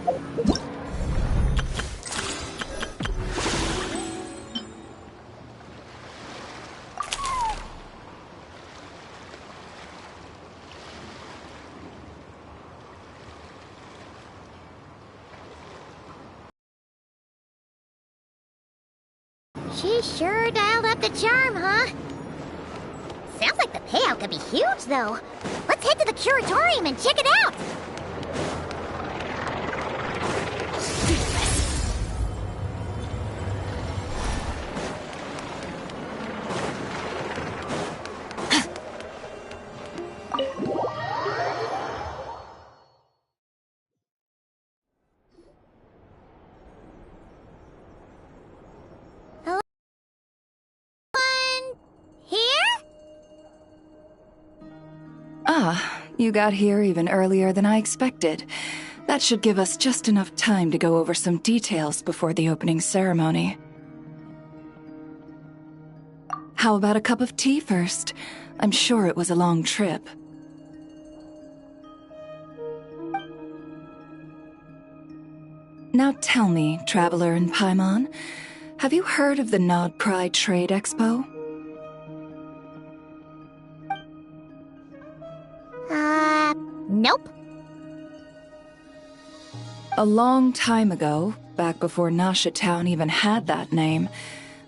She sure dialed up the charm, huh? Sounds like the payout could be huge, though. Let's head to the curatorium and check it out! Ah, you got here even earlier than I expected. That should give us just enough time to go over some details before the opening ceremony. How about a cup of tea first? I'm sure it was a long trip. Now tell me, Traveler in Paimon, have you heard of the Nodcry Trade Expo? Nope. A long time ago, back before Nasha Town even had that name,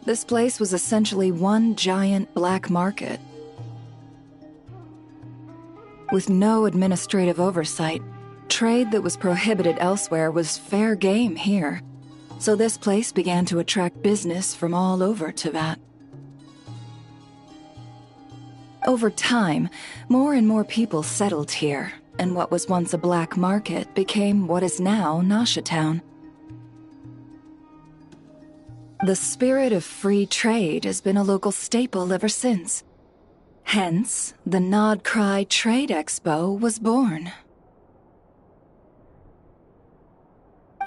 this place was essentially one giant black market. With no administrative oversight, trade that was prohibited elsewhere was fair game here. So this place began to attract business from all over Teyvat. Over time, more and more people settled here, and what was once a black market became what is now Nasha Town. The spirit of free trade has been a local staple ever since. Hence, the Nodcry Trade Expo was born.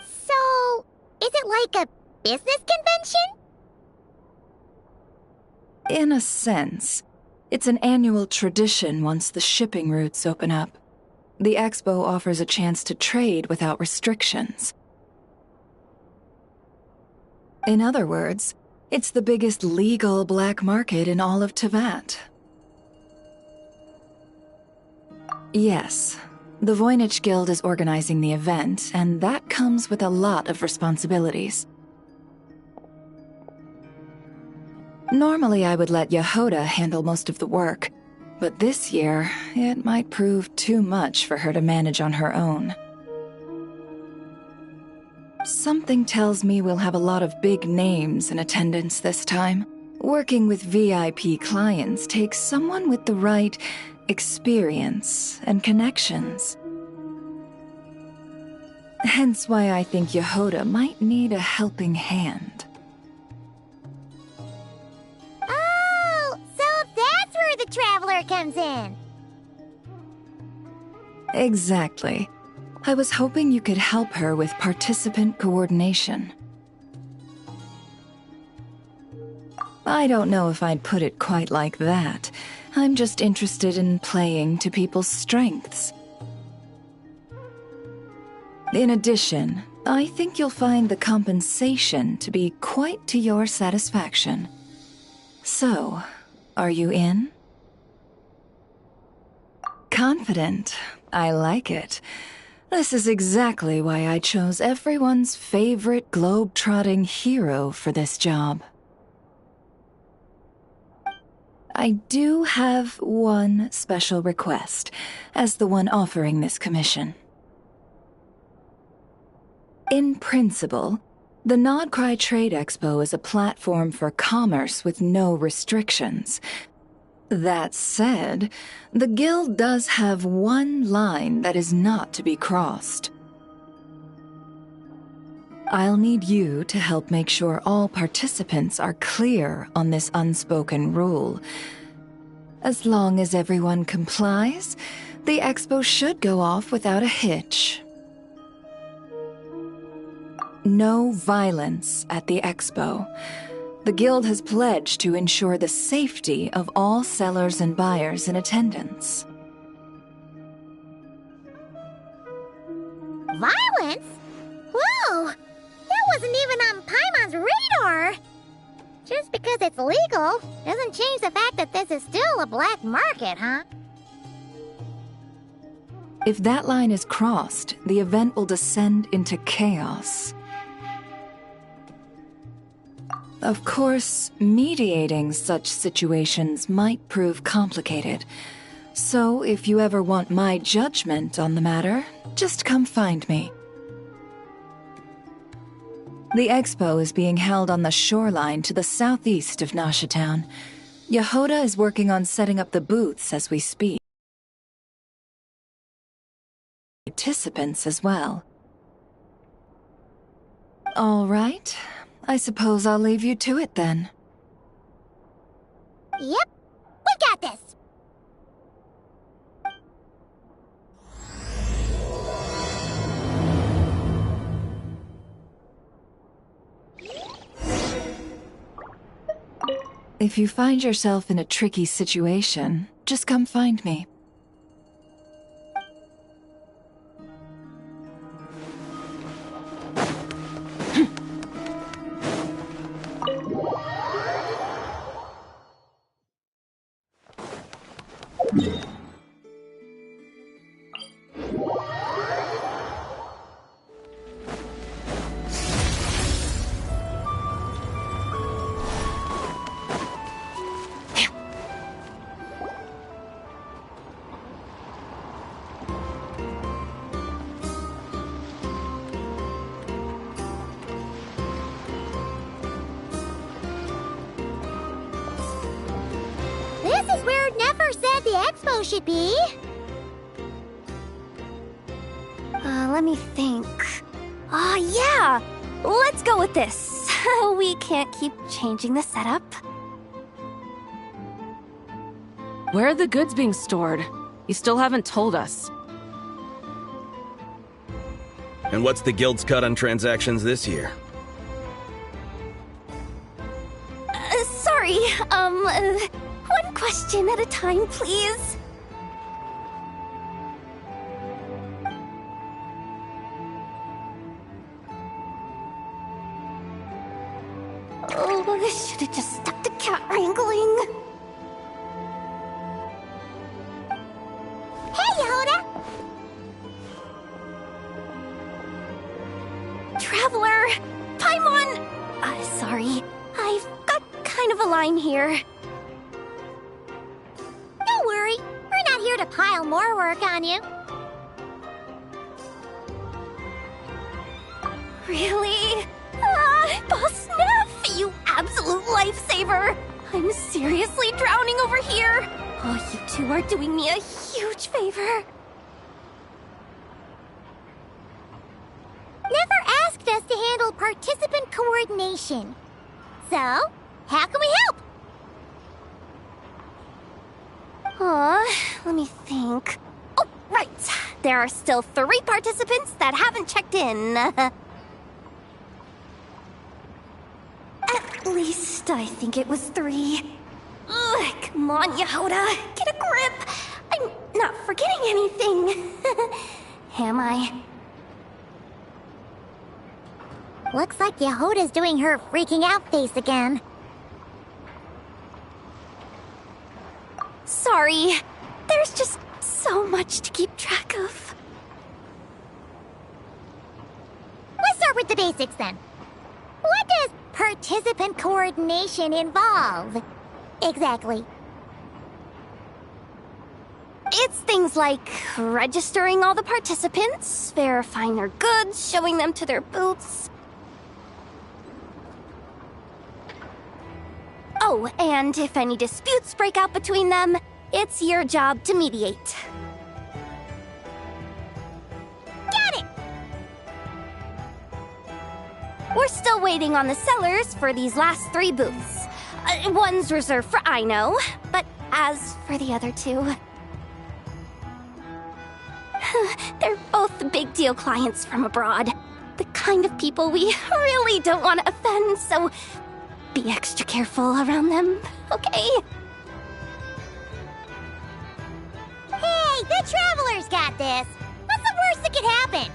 So, is it like a business convention? In a sense, it's an annual tradition once the shipping routes open up. The expo offers a chance to trade without restrictions. In other words, it's the biggest legal black market in all of Teyvat. Yes, the Voynich Guild is organizing the event, and that comes with a lot of responsibilities. Normally I would let Yehoda handle most of the work, but this year, it might prove too much for her to manage on her own. Something tells me we'll have a lot of big names in attendance this time. Working with VIP clients takes someone with the right experience and connections. Hence why I think Yehoda might need a helping hand. The Traveler comes in. Exactly. I was hoping you could help her with participant coordination. I don't know if I'd put it quite like that. I'm just interested in playing to people's strengths. In addition, I think you'll find the compensation to be quite to your satisfaction. So, are you in? Confident. I like it. This is exactly why I chose everyone's favorite globe-trotting hero for this job. I do have one special request, as the one offering this commission. In principle, the Nodcry Trade Expo is a platform for commerce with no restrictions. That said, the guild does have one line that is not to be crossed. I'll need you to help make sure all participants are clear on this unspoken rule. As long as everyone complies, the expo should go off without a hitch. No violence at the expo. The guild has pledged to ensure the safety of all sellers and buyers in attendance. Violence? know! That wasn't even on Paimon's radar! Just because it's legal doesn't change the fact that this is still a black market, huh? If that line is crossed, the event will descend into chaos. Of course, mediating such situations might prove complicated. So, if you ever want my judgment on the matter, just come find me. The expo is being held on the shoreline to the southeast of Nasha Town. Yehoda is working on setting up the booths as we speak. Participants as well. All right. I suppose I'll leave you to it then. Yep, we got this! If you find yourself in a tricky situation, just come find me. This is where Nefer said the expo should be. Let me think. Yeah! Let's go with this. We can't keep changing the setup. Where are the goods being stored? You still haven't told us. And what's the guild's cut on transactions this year? Sorry, one question at a time, please. Oh, I should have just stuck to cat wrangling. Hey, Yehoda! Traveler! Paimon! Sorry. I've got kind of a line here. Don't worry, we're not here to pile more work on you. Really? Boss Neff, you absolute lifesaver! I'm seriously drowning over here. Oh, you two are doing me a huge favor. Never asked us to handle participant coordination. So, how can we help? Let me think. Oh, right. There are still 3 participants that haven't checked in. At least I think it was 3. Ugh, come on, Yehoda. Get a grip. I'm not forgetting anything. Am I? Looks like Yehoda's doing her freaking out face again. Sorry. There's just so much to keep track of. Let's start with the basics then. What does participant coordination involve? Exactly. It's things like registering all the participants, verifying their goods, showing them to their booths. Oh, and if any disputes break out between them, it's your job to mediate. Got it! We're still waiting on the sellers for these last 3 booths. One's reserved for Aino, but as for the other 2... they're both big deal clients from abroad. The kind of people we really don't want to offend, so be extra careful around them, okay? Hey, the Traveler's got this! What's the worst that could happen?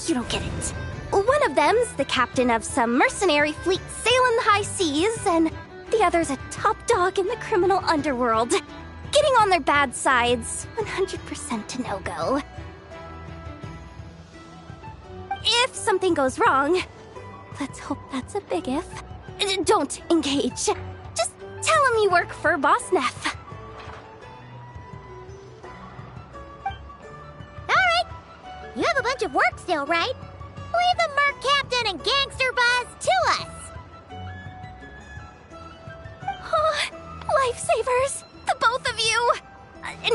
You don't get it. One of them's the captain of some mercenary fleet sailing the high seas, and the other's a top dog in the criminal underworld. Getting on their bad sides, 100% a no-go. If something goes wrong, let's hope that's a big if, don't engage. Just tell him you work for Boss Neff. Alright, you have a bunch of work still, right? Leave the Merc Captain and Gangster Buzz to us! Oh, lifesavers, the both of you!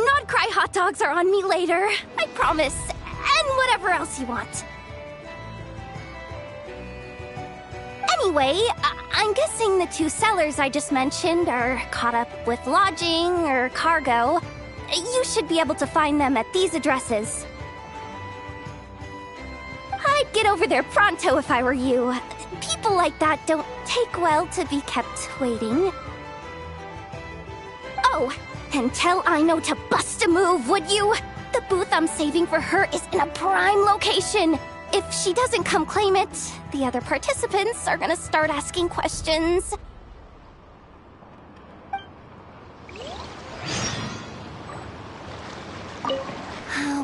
Not cry hot dogs are on me later, I promise. And whatever else you want. Anyway, I'm guessing the two sellers I just mentioned are caught up with lodging or cargo. You should be able to find them at these addresses. I'd get over there pronto if I were you. People like that don't take well to be kept waiting. Oh, and tell Aino to bust a move, would you? The booth I'm saving for her is in a prime location. If she doesn't come claim it, the other participants are gonna start asking questions.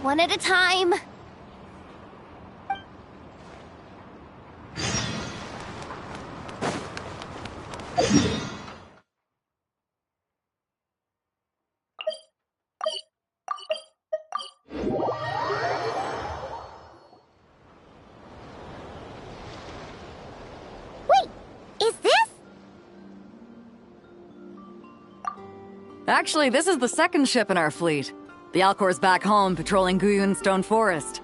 One at a time. Actually, this is the second ship in our fleet. The Alcor's back home patrolling Guyun Stone Forest.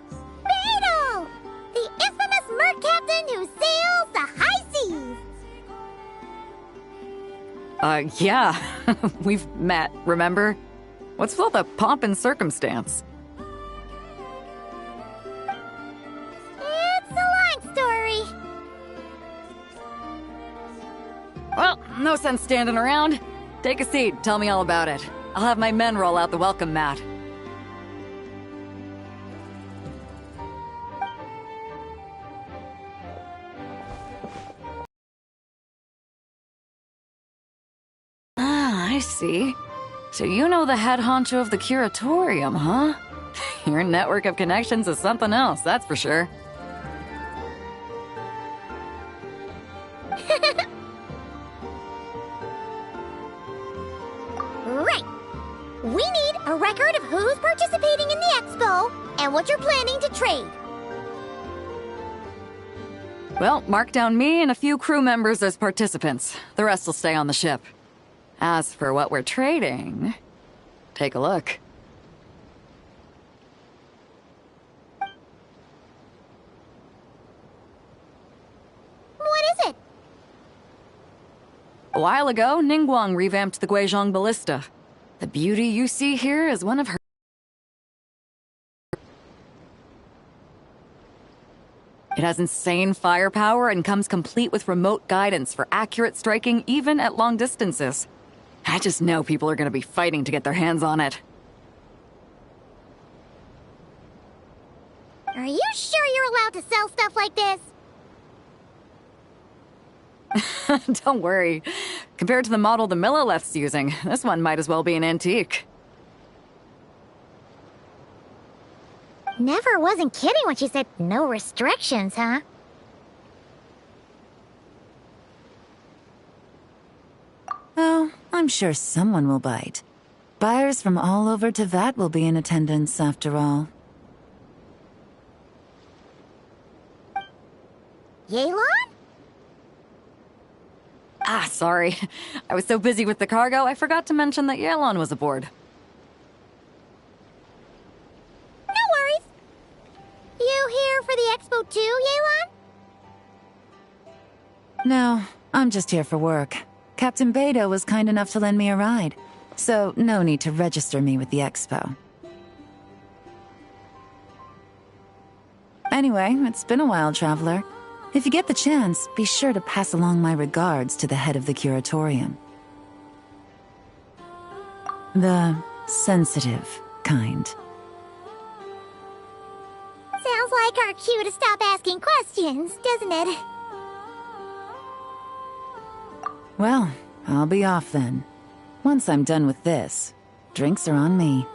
Beetle! The infamous Merc Captain who sails the high seas! Yeah. We've met, remember? What's with all the pomp and circumstance? It's a long story. Well, no sense standing around. Take a seat, tell me all about it. I'll have my men roll out the welcome mat. Ah, I see. So you know the head honcho of the curatorium, huh? Your network of connections is something else, that's for sure. Right. We need a record of who's participating in the expo and what you're planning to trade. Well, mark down me and a few crew members as participants. The rest will stay on the ship. As for what we're trading, take a look. What is it? A while ago, Ningguang revamped the Guizhong Ballista. The beauty you see here is one of her... It has insane firepower and comes complete with remote guidance for accurate striking even at long distances. I just know people are gonna be fighting to get their hands on it. Are you sure you're allowed to sell stuff like this? Don't worry. Compared to the model the Milleleth's using, this one might as well be an antique. Never wasn't kidding when she said no restrictions, huh? Oh, I'm sure someone will bite. Buyers from all over Teyvat will be in attendance, after all. Yelan? Ah, sorry. I was so busy with the cargo, I forgot to mention that Yelan was aboard. No worries. You here for the expo too, Yelan? No, I'm just here for work. Captain Beidou was kind enough to lend me a ride, so no need to register me with the expo. Anyway, it's been a while, Traveler. If you get the chance, be sure to pass along my regards to the head of the curatorium. The sensitive kind. like our cue to stop asking questions, doesn't it? Well, I'll be off then. Once I'm done with this, drinks are on me.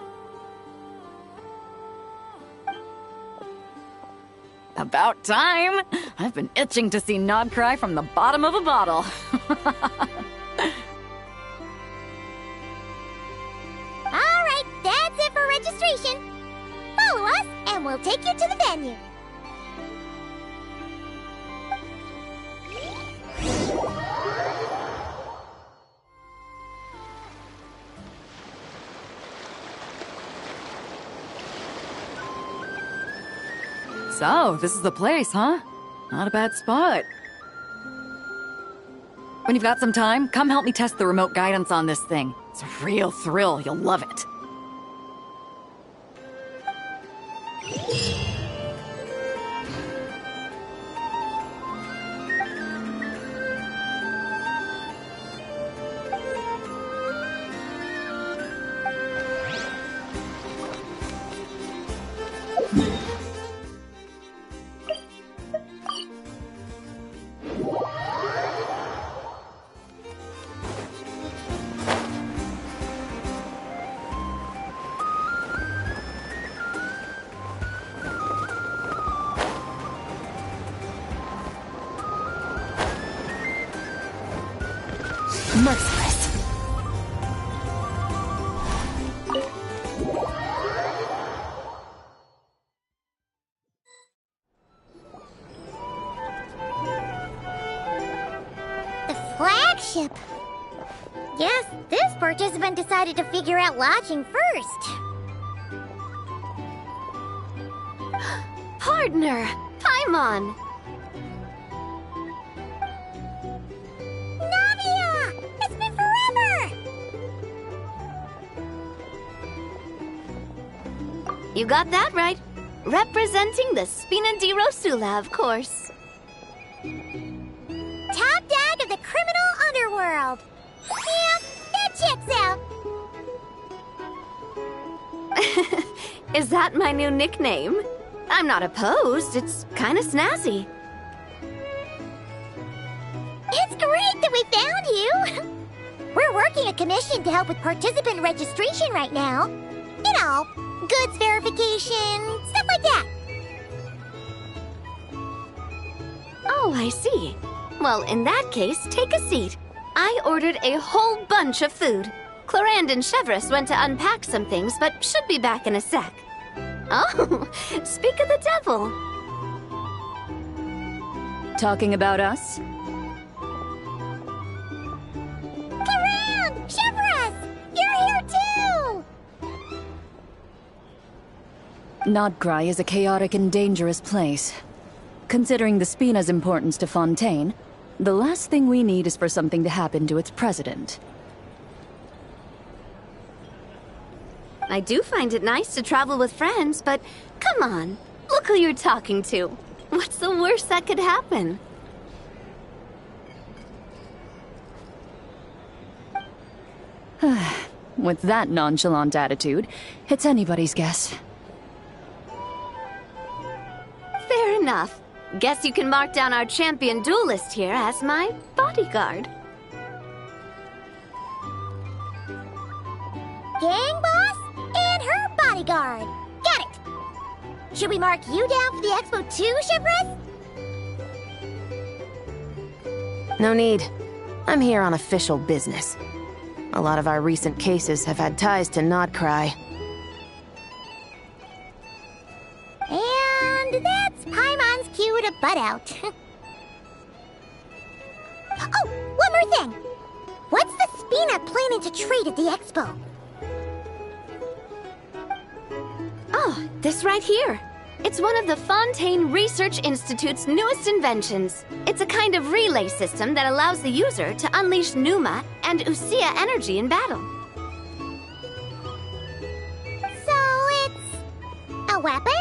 About time! I've been itching to see Nod cry from the bottom of a bottle. Alright, that's it for registration. Follow us, and we'll take you to the venue. So, this is the place, huh? Not a bad spot. When you've got some time, come help me test the remote guidance on this thing. It's a real thrill, you'll love it. Merciless. The flagship. Guess this participant decided to figure out lodging first. Partner, Paimon. Navia! It's been forever! You got that right. Representing the Spina di Rosula, of course. Top dog of the criminal underworld. Yeah, that checks out. Is that my new nickname? I'm not opposed. It's kind of snazzy. It's great that we found you. We're working a commission to help with participant registration right now. You know, goods verification, stuff like that. Oh, I see. Well, in that case, take a seat. I ordered a whole bunch of food. Clorand and Chevreuse went to unpack some things, but should be back in a sec. Oh, speak of the devil. Talking about us? Clorand! Chevreuse! You're here too! Nodcry is a chaotic and dangerous place. Considering the Spina's importance to Fontaine, the last thing we need is for something to happen to its president. I do find it nice to travel with friends, but come on, look who you're talking to. What's the worst that could happen? With that nonchalant attitude, it's anybody's guess. Fair enough. Guess you can mark down our champion duelist here as my bodyguard. Gang boss and her bodyguard. Got it. Should we mark you down for the expo too, Chevreuse? No need. I'm here on official business. A lot of our recent cases have had ties to Nodcry. And that's Paimon's cue to butt out. Oh, one more thing. What's the Spina planning to trade at the expo? Oh, this right here. It's one of the Fontaine Research Institute's newest inventions. It's a kind of relay system that allows the user to unleash Pneuma and Usia energy in battle. So it's a weapon?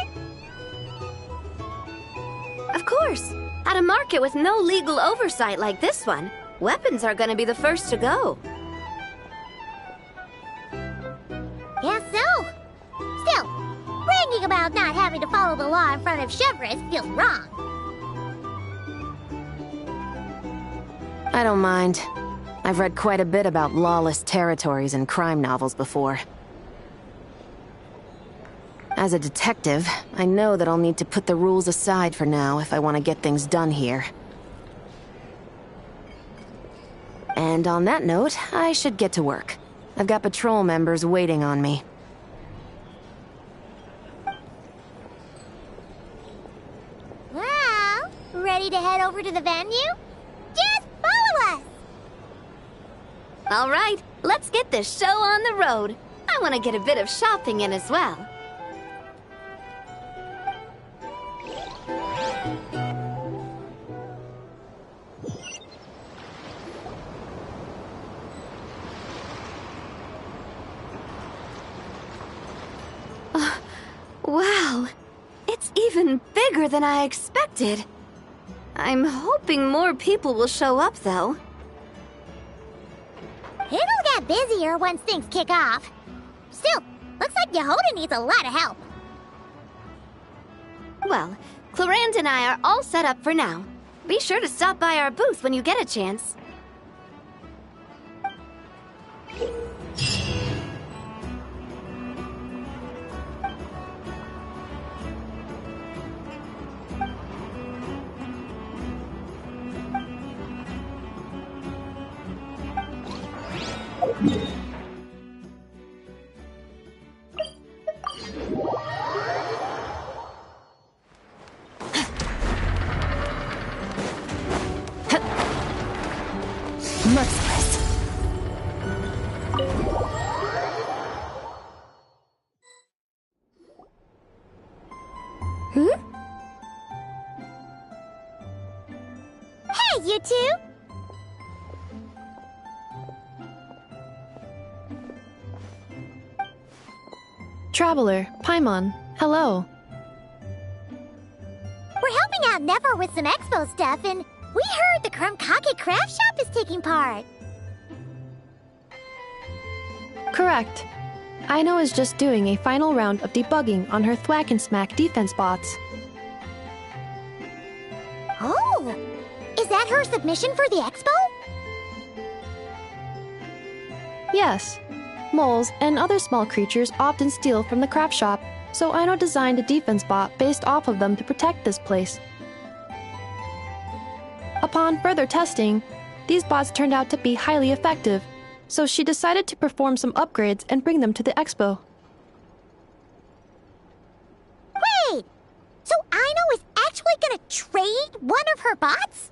Of course. At a market with no legal oversight like this one, weapons are gonna be the first to go. Guess so. Still, bragging about not having to follow follow the law in front of Chevres feels wrong. I don't mind. I've read quite a bit about lawless territories and crime novels before. As a detective, I know that I'll need to put the rules aside for now if I want to get things done here. And on that note, I should get to work. I've got patrol members waiting on me. Well, ready to head over to the venue? Just follow us! All right, let's get this show on the road. I want to get a bit of shopping in as well. Wow, it's even bigger than I expected. I'm hoping more people will show up, though. It'll get busier once things kick off. Still, looks like Yehoda needs a lot of help. Well, Clarand and I are all set up for now. Be sure to stop by our booth when you get a chance. Merciless. Hey, you two! Traveler, Paimon, hello. We're helping out Nefer with some expo stuff, and we heard the Krumkake craft shop is taking part. Correct. Aino is just doing a final round of debugging on her Thwack and Smack defense bots. Oh! Is that her submission for the expo? Yes. Moles and other small creatures often steal from the craft shop, so Aino designed a defense bot based off of them to protect this place. Upon further testing, these bots turned out to be highly effective, so she decided to perform some upgrades and bring them to the expo. Wait! So Aino is actually gonna trade one of her bots?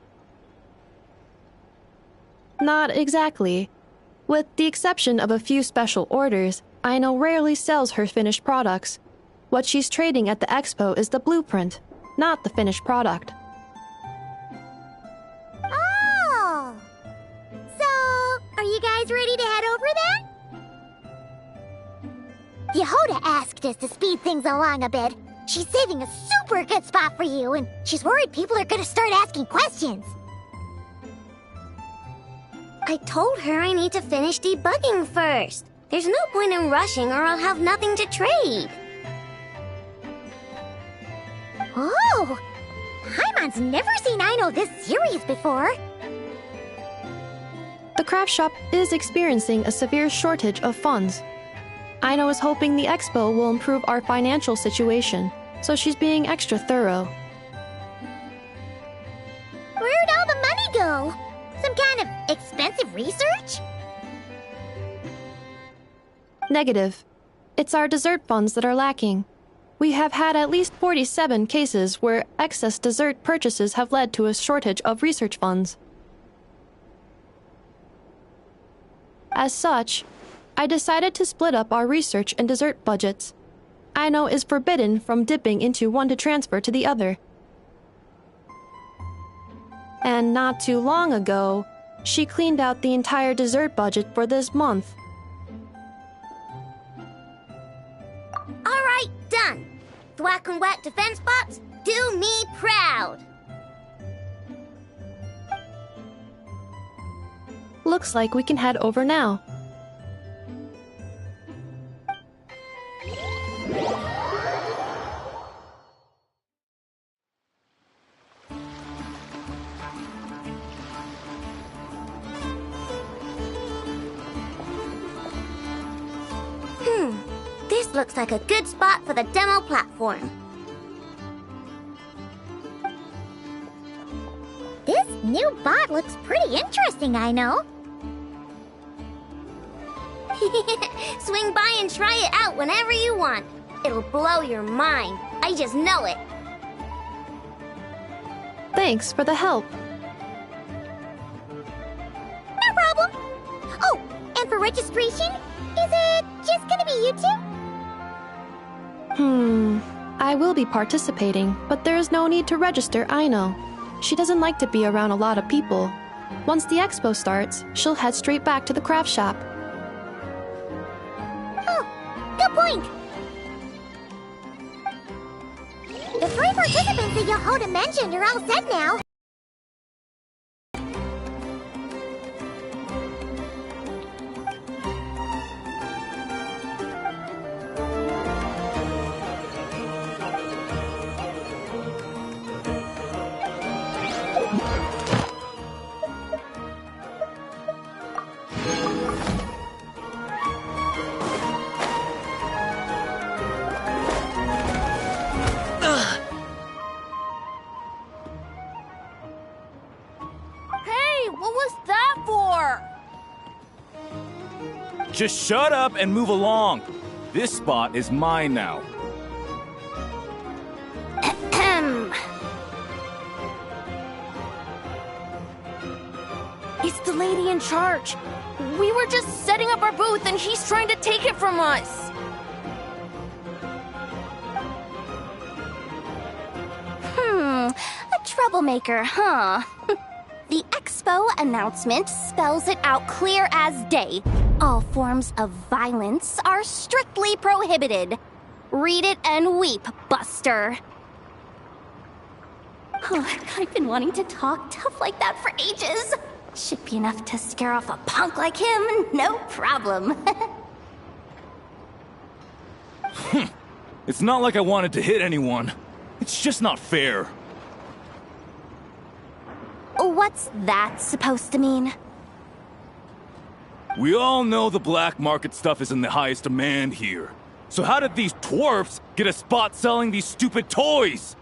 Not exactly. With the exception of a few special orders, Aino rarely sells her finished products. What she's trading at the expo is the blueprint, not the finished product. Oh! So, are you guys ready to head over then? Yehoda asked us to speed things along a bit. She's saving a super good spot for you, and she's worried people are gonna start asking questions. I told her I need to finish debugging first. There's no point in rushing or I'll have nothing to trade. Oh! Paimon's never seen Aino this serious before. The craft shop is experiencing a severe shortage of funds. Aino is hoping the expo will improve our financial situation, so she's being extra thorough. Where'd all the money go? Some kind of expensive research? Negative. It's our dessert funds that are lacking. We have had at least 47 cases where excess dessert purchases have led to a shortage of research funds. As such, I decided to split up our research and dessert budgets. Aino is forbidden from dipping into one to transfer to the other. And not too long ago, she cleaned out the entire dessert budget for this month. All right, done. Thwack and Whack defense bots, do me proud. Looks like we can head over now. looks like a good spot for the demo platform. This new bot looks pretty interesting, I know. Swing by and try it out whenever you want. It'll blow your mind. I just know it. Thanks for the help. No problem. Oh, and for registration, is it just gonna be you two? I will be participating, but there is no need to register, I know. She doesn't like to be around a lot of people. Once the expo starts, she'll head straight back to the craft shop. Oh, good point. The 3 participants that Yehoda mentioned are all set now. Just shut up and move along. This spot is mine now. It's the lady in charge. We were just setting up our booth and she's trying to take it from us. A troublemaker, huh? The expo announcement spells it out clear as day. All forms of violence are strictly prohibited. Read it and weep, Buster. I've been wanting to talk tough like that for ages. Should be enough to scare off a punk like him, no problem. It's not like I wanted to hit anyone. It's just not fair. What's that supposed to mean? We all know the black market stuff is in the highest demand here. So how did these dwarfs get a spot selling these stupid toys?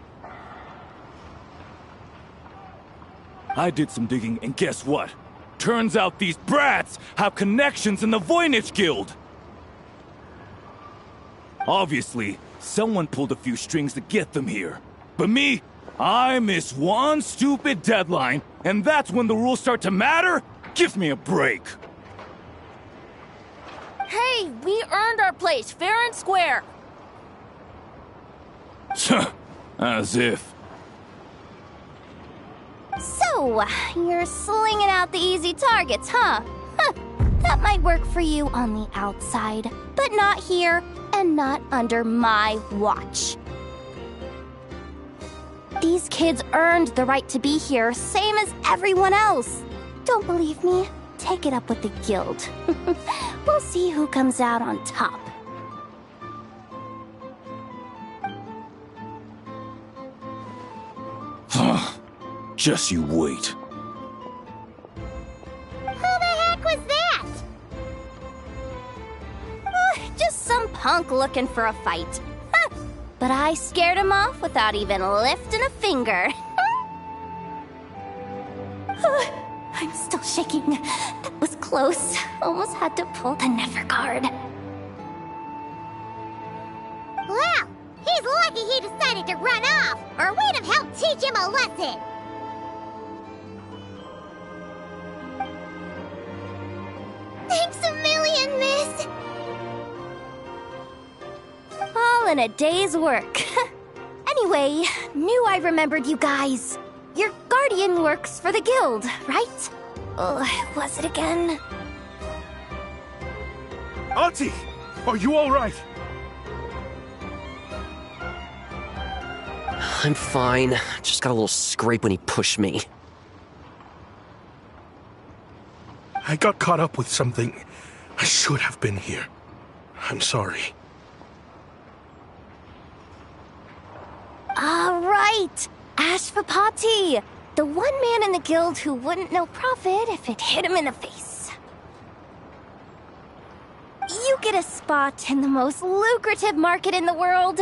I did some digging, and guess what? Turns out these brats have connections in the Voynich Guild. Obviously, someone pulled a few strings to get them here. But me, I miss one stupid deadline, and that's when the rules start to matter? Give me a break. Hey, we earned our place, fair and square. As if. So, you're slinging out the easy targets, huh? That might work for you on the outside, but not here and not under my watch. These kids earned the right to be here, same as everyone else. Don't believe me? Take it up with the guild. We'll see who comes out on top. Just you wait. Who the heck was that? Just some punk looking for a fight. But I scared him off without even lifting a finger. I'm still shaking. That was close. Almost had to pull the never guard. Well, he's lucky he decided to run off, or we'd have helped teach him a lesson. Thanks a million, miss. All in a day's work. Anyway, knew I remembered you guys. Your guardian works for the guild, right? Was it again? Auntie! Are you alright? I'm fine. Just got a little scrape when he pushed me. I got caught up with something. I should have been here. I'm sorry. All right. Ash for Parte. The one man in the guild who wouldn't know profit if it hit him in the face. You get a spot in the most lucrative market in the world,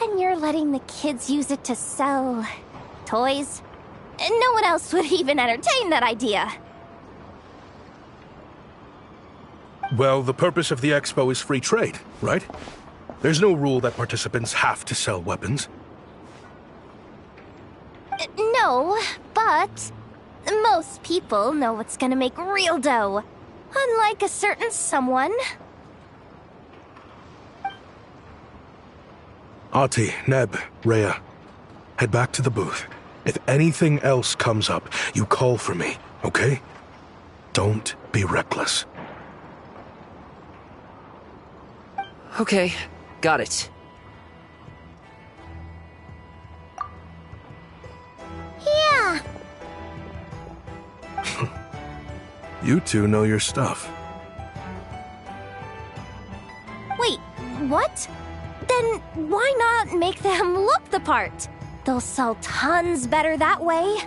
and you're letting the kids use it to sell toys. And no one else would even entertain that idea. Well, the purpose of the expo is free trade, right? There's no rule that participants have to sell weapons. No, but most people know what's gonna make real dough. Unlike a certain someone. Ati, Neb, Rhea, head back to the booth. If anything else comes up, you call for me, okay? Don't be reckless. Okay, got it. Yeah. You two know your stuff. Wait, what? Then why not make them look the part? They'll sell tons better that way.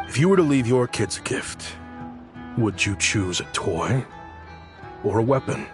If you were to leave your kids a gift, would you choose a toy or a weapon?